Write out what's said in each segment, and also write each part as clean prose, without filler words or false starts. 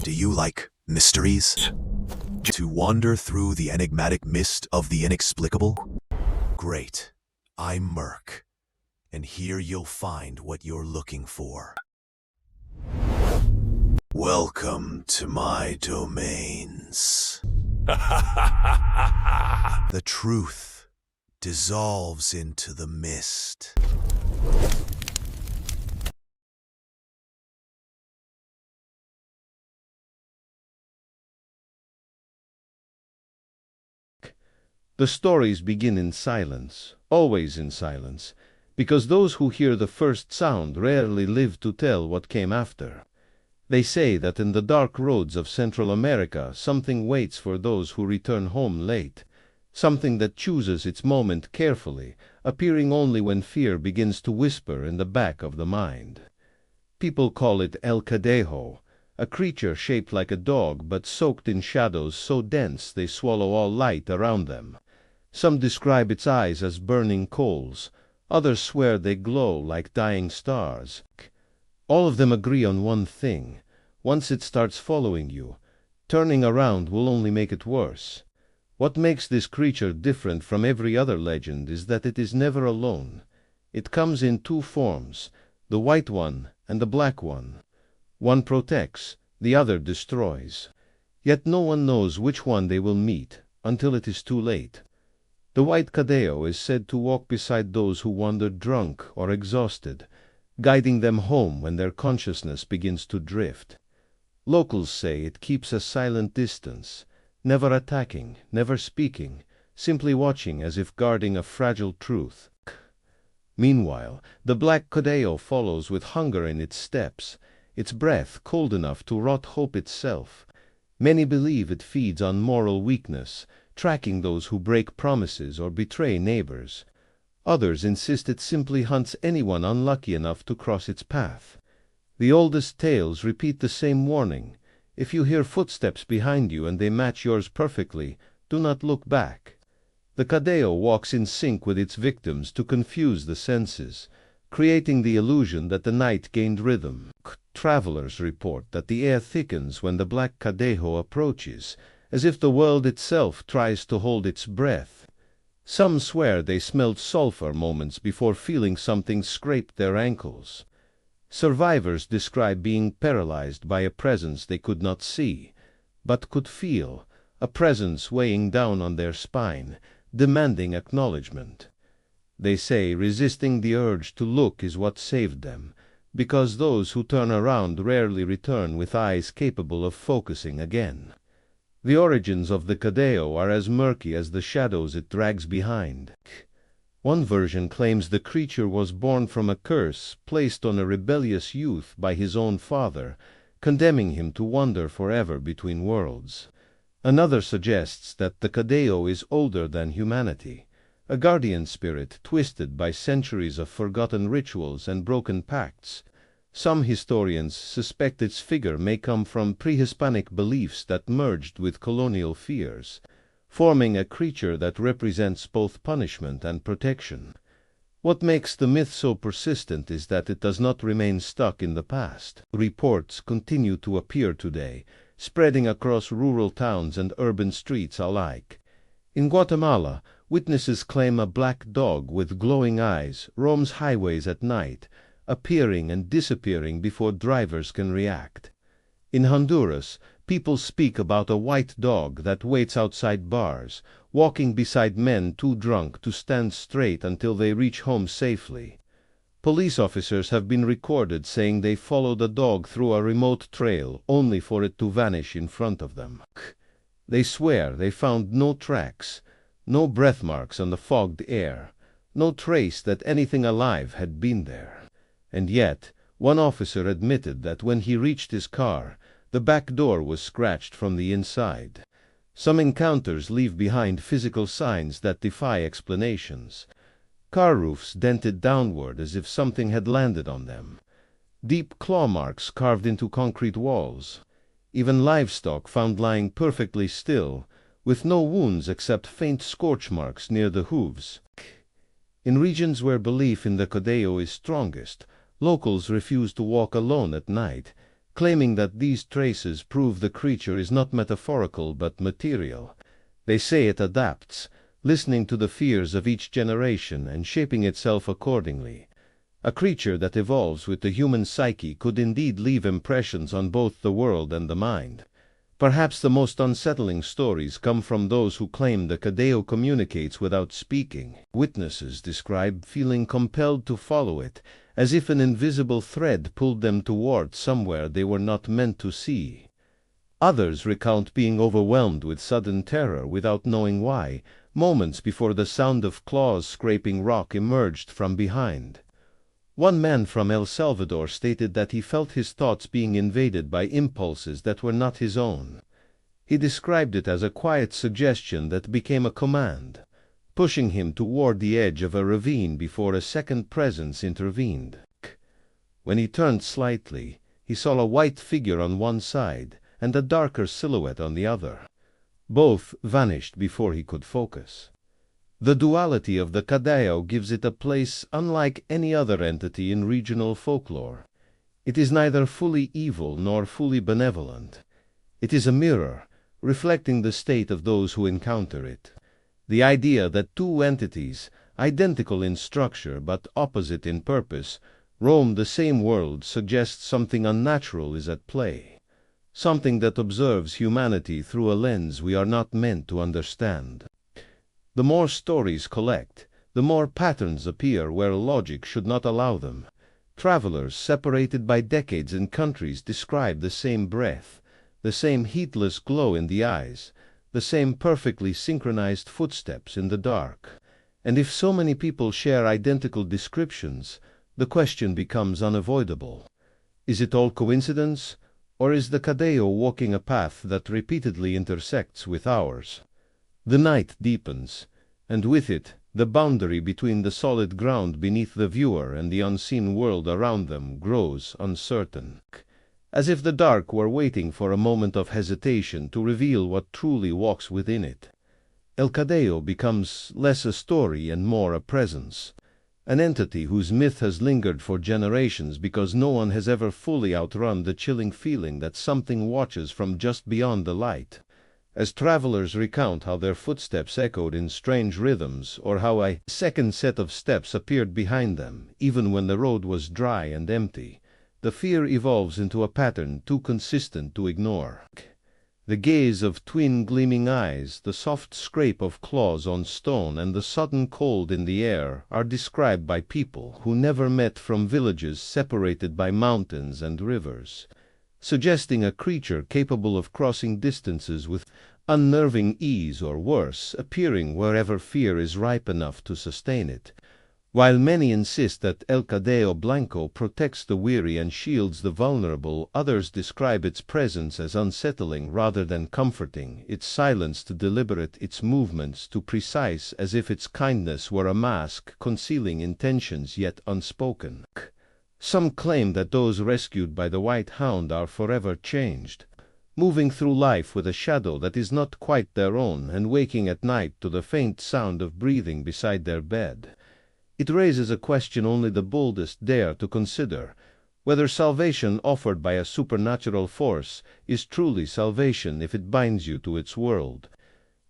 Do you like mysteries? To wander through the enigmatic mist of the inexplicable? Great. I'm Merc, and here you'll find what you're looking for. Welcome to my domains. The truth dissolves into the mist. The stories begin in silence, always in silence, because those who hear the first sound rarely live to tell what came after. They say that in the dark roads of Central America something waits for those who return home late, something that chooses its moment carefully, appearing only when fear begins to whisper in the back of the mind. People call it El Cadejo, a creature shaped like a dog but soaked in shadows so dense they swallow all light around them. Some describe its eyes as burning coals, others swear they glow like dying stars. All of them agree on one thing: once it starts following you, turning around will only make it worse. What makes this creature different from every other legend is that it is never alone. It comes in two forms, the white one and the black one. One protects, the other destroys. Yet no one knows which one they will meet until it is too late. The white Cadejo is said to walk beside those who wander drunk or exhausted, guiding them home when their consciousness begins to drift. Locals say it keeps a silent distance, never attacking, never speaking, simply watching as if guarding a fragile truth. Meanwhile, the black Cadejo follows with hunger in its steps, its breath cold enough to rot hope itself. Many believe it feeds on moral weakness, tracking those who break promises or betray neighbors. Others insist it simply hunts anyone unlucky enough to cross its path. The oldest tales repeat the same warning: if you hear footsteps behind you and they match yours perfectly, do not look back. The Cadejo walks in sync with its victims to confuse the senses, creating the illusion that the night gained rhythm. Travelers report that the air thickens when the black Cadejo approaches, as if the world itself tries to hold its breath. Some swear they smelled sulfur moments before feeling something scrape their ankles. Survivors describe being paralyzed by a presence they could not see, but could feel, a presence weighing down on their spine, demanding acknowledgement. They say resisting the urge to look is what saved them, because those who turn around rarely return with eyes capable of focusing again. The origins of the Cadejo are as murky as the shadows it drags behind. One version claims the creature was born from a curse placed on a rebellious youth by his own father, condemning him to wander forever between worlds. Another suggests that the Cadejo is older than humanity, a guardian spirit twisted by centuries of forgotten rituals and broken pacts. Some historians suspect its figure may come from pre-Hispanic beliefs that merged with colonial fears, forming a creature that represents both punishment and protection. What makes the myth so persistent is that it does not remain stuck in the past. Reports continue to appear today, spreading across rural towns and urban streets alike. In Guatemala, witnesses claim a black dog with glowing eyes roams highways at night, appearing and disappearing before drivers can react. In Honduras, people speak about a white dog that waits outside bars, walking beside men too drunk to stand straight until they reach home safely. Police officers have been recorded saying they followed a dog through a remote trail only for it to vanish in front of them. They swear they found no tracks, no breath marks on the fogged air, no trace that anything alive had been there. And yet, one officer admitted that when he reached his car, the back door was scratched from the inside. Some encounters leave behind physical signs that defy explanations. Car roofs dented downward as if something had landed on them. Deep claw marks carved into concrete walls. Even livestock found lying perfectly still, with no wounds except faint scorch marks near the hooves. In regions where belief in the Cadejo is strongest, locals refuse to walk alone at night, claiming that these traces prove the creature is not metaphorical but material. They say it adapts, listening to the fears of each generation and shaping itself accordingly. A creature that evolves with the human psyche could indeed leave impressions on both the world and the mind. Perhaps the most unsettling stories come from those who claim the Cadejo communicates without speaking. Witnesses describe feeling compelled to follow it, as if an invisible thread pulled them toward somewhere they were not meant to see. Others recount being overwhelmed with sudden terror without knowing why, moments before the sound of claws scraping rock emerged from behind. One man from El Salvador stated that he felt his thoughts being invaded by impulses that were not his own. He described it as a quiet suggestion that became a command, pushing him toward the edge of a ravine before a second presence intervened. When he turned slightly, he saw a white figure on one side and a darker silhouette on the other. Both vanished before he could focus. The duality of the Cadejo gives it a place unlike any other entity in regional folklore. It is neither fully evil nor fully benevolent. It is a mirror, reflecting the state of those who encounter it. The idea that two entities, identical in structure but opposite in purpose, roam the same world suggests something unnatural is at play, something that observes humanity through a lens we are not meant to understand. The more stories collect, the more patterns appear where logic should not allow them. Travelers separated by decades and countries describe the same breath, the same heatless glow in the eyes, the same perfectly synchronized footsteps in the dark. And if so many people share identical descriptions, the question becomes unavoidable. Is it all coincidence, or is the Cadejo walking a path that repeatedly intersects with ours? The night deepens, and with it the boundary between the solid ground beneath the viewer and the unseen world around them grows uncertain, as if the dark were waiting for a moment of hesitation to reveal what truly walks within it. El Cadejo becomes less a story and more a presence, an entity whose myth has lingered for generations because no one has ever fully outrun the chilling feeling that something watches from just beyond the light. As travelers recount how their footsteps echoed in strange rhythms, or how a second set of steps appeared behind them, even when the road was dry and empty, the fear evolves into a pattern too consistent to ignore. The gaze of twin gleaming eyes, the soft scrape of claws on stone, and the sudden cold in the air are described by people who never met from villages separated by mountains and rivers, suggesting a creature capable of crossing distances with unnerving ease, or worse, appearing wherever fear is ripe enough to sustain it. While many insist that El Cadejo Blanco protects the weary and shields the vulnerable, others describe its presence as unsettling rather than comforting, its silence too deliberate, its movements too precise, as if its kindness were a mask concealing intentions yet unspoken. Some claim that those rescued by the white hound are forever changed, moving through life with a shadow that is not quite their own and waking at night to the faint sound of breathing beside their bed. It raises a question only the boldest dare to consider, whether salvation offered by a supernatural force is truly salvation if it binds you to its world.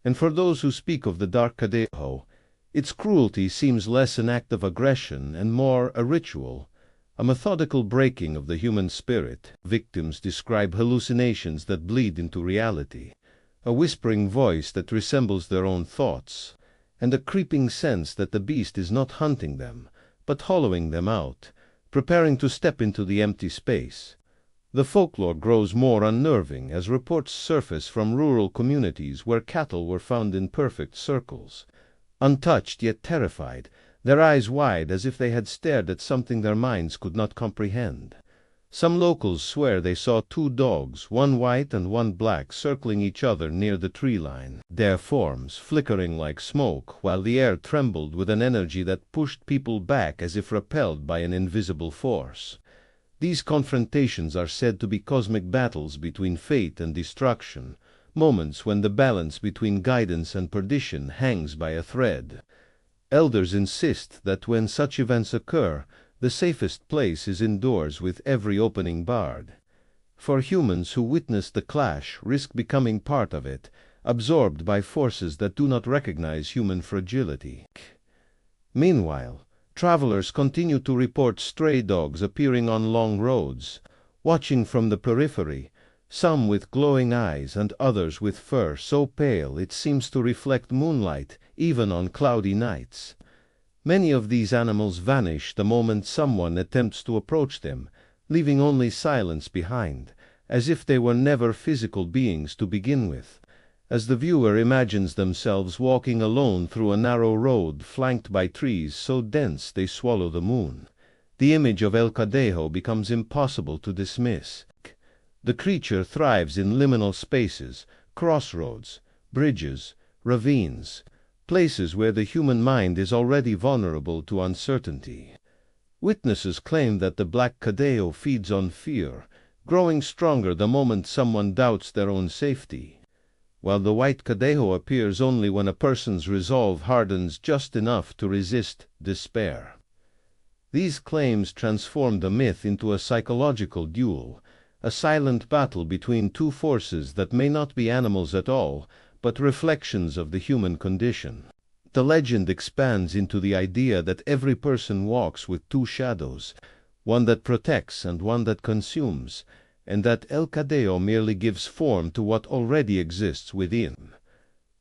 And for those who speak of the dark Cadejo, its cruelty seems less an act of aggression and more a ritual, a methodical breaking of the human spirit. Victims describe hallucinations that bleed into reality, a whispering voice that resembles their own thoughts, and a creeping sense that the beast is not hunting them, but hollowing them out, preparing to step into the empty space. The folklore grows more unnerving as reports surface from rural communities where cattle were found in perfect circles, untouched yet terrified, their eyes wide as if they had stared at something their minds could not comprehend. Some locals swear they saw two dogs, one white and one black, circling each other near the tree line, their forms flickering like smoke, while the air trembled with an energy that pushed people back as if repelled by an invisible force. These confrontations are said to be cosmic battles between fate and destruction, moments when the balance between guidance and perdition hangs by a thread. Elders insist that when such events occur, the safest place is indoors with every opening barred. for humans who witness the clash risk becoming part of it, absorbed by forces that do not recognize human fragility. Meanwhile, travelers continue to report stray dogs appearing on long roads, watching from the periphery, some with glowing eyes and others with fur so pale it seems to reflect moonlight even on cloudy nights. Many of these animals vanish the moment someone attempts to approach them, leaving only silence behind, as if they were never physical beings to begin with. As the viewer imagines themselves walking alone through a narrow road flanked by trees so dense they swallow the moon, the image of El Cadejo becomes impossible to dismiss. The creature thrives in liminal spaces, crossroads, bridges, ravines, places where the human mind is already vulnerable to uncertainty. Witnesses claim that the black Cadejo feeds on fear, growing stronger the moment someone doubts their own safety, while the white Cadejo appears only when a person's resolve hardens just enough to resist despair. These claims transform the myth into a psychological duel, a silent battle between two forces that may not be animals at all, but reflections of the human condition. The legend expands into the idea that every person walks with two shadows, one that protects and one that consumes, and that El Cadejo merely gives form to what already exists within.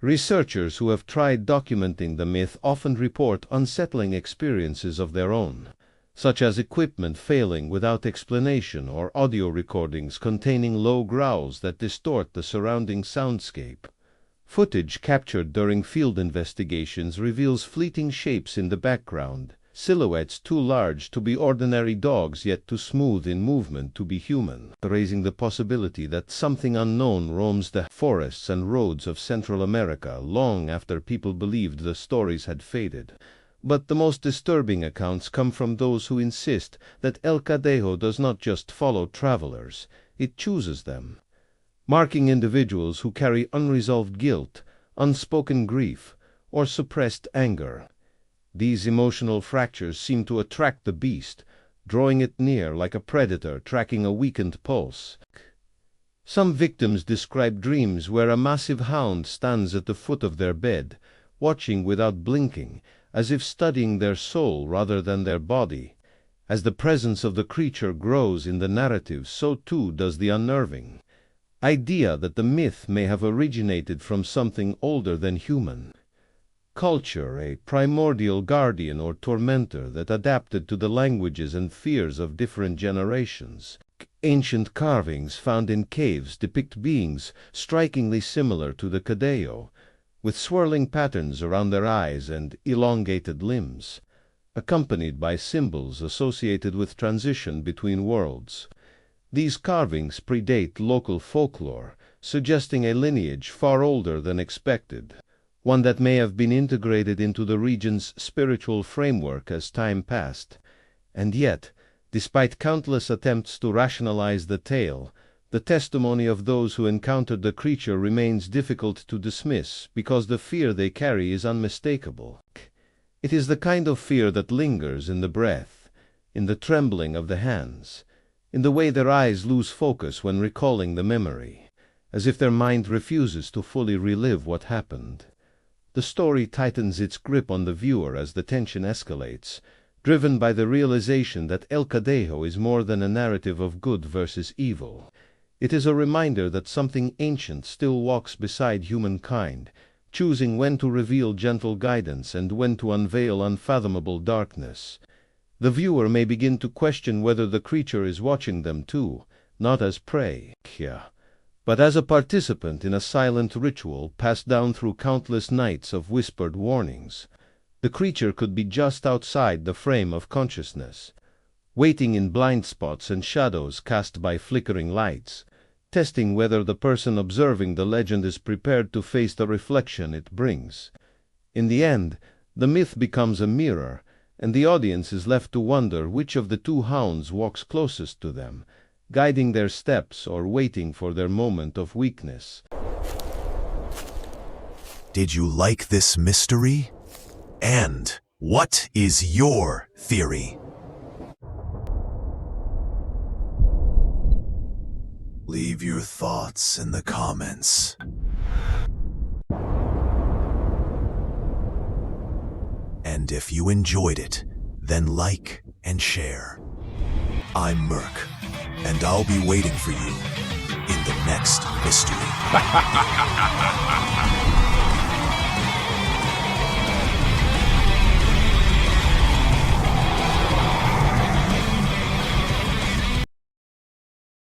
Researchers who have tried documenting the myth often report unsettling experiences of their own, such as equipment failing without explanation or audio recordings containing low growls that distort the surrounding soundscape. Footage captured during field investigations reveals fleeting shapes in the background, silhouettes too large to be ordinary dogs yet too smooth in movement to be human, raising the possibility that something unknown roams the forests and roads of Central America long after people believed the stories had faded. But the most disturbing accounts come from those who insist that El Cadejo does not just follow travelers, it chooses them, marking individuals who carry unresolved guilt, unspoken grief, or suppressed anger. These emotional fractures seem to attract the beast, drawing it near like a predator tracking a weakened pulse. Some victims describe dreams where a massive hound stands at the foot of their bed, watching without blinking, as if studying their soul rather than their body. As the presence of the creature grows in the narrative, so too does the unnerving idea that the myth may have originated from something older than human. Culture, a primordial guardian or tormentor that adapted to the languages and fears of different generations. Ancient carvings found in caves depict beings strikingly similar to the Cadejo, with swirling patterns around their eyes and elongated limbs, accompanied by symbols associated with transition between worlds. These carvings predate local folklore, suggesting a lineage far older than expected, one that may have been integrated into the region's spiritual framework as time passed. And yet, despite countless attempts to rationalize the tale, the testimony of those who encountered the creature remains difficult to dismiss because the fear they carry is unmistakable. It is the kind of fear that lingers in the breath, in the trembling of the hands, in the way their eyes lose focus when recalling the memory, as if their mind refuses to fully relive what happened. The story tightens its grip on the viewer as the tension escalates, driven by the realization that El Cadejo is more than a narrative of good versus evil. It is a reminder that something ancient still walks beside humankind, choosing when to reveal gentle guidance and when to unveil unfathomable darkness. The viewer may begin to question whether the creature is watching them too, not as prey, but as a participant in a silent ritual passed down through countless nights of whispered warnings. The creature could be just outside the frame of consciousness, waiting in blind spots and shadows cast by flickering lights, testing whether the person observing the legend is prepared to face the reflection it brings. In the end, the myth becomes a mirror, and the audience is left to wonder which of the two hounds walks closest to them, guiding their steps or waiting for their moment of weakness. Did you like this mystery? And what is your theory? Leave your thoughts in the comments. And if you enjoyed it, then like and share. I'm Merc, and I'll be waiting for you in the next mystery.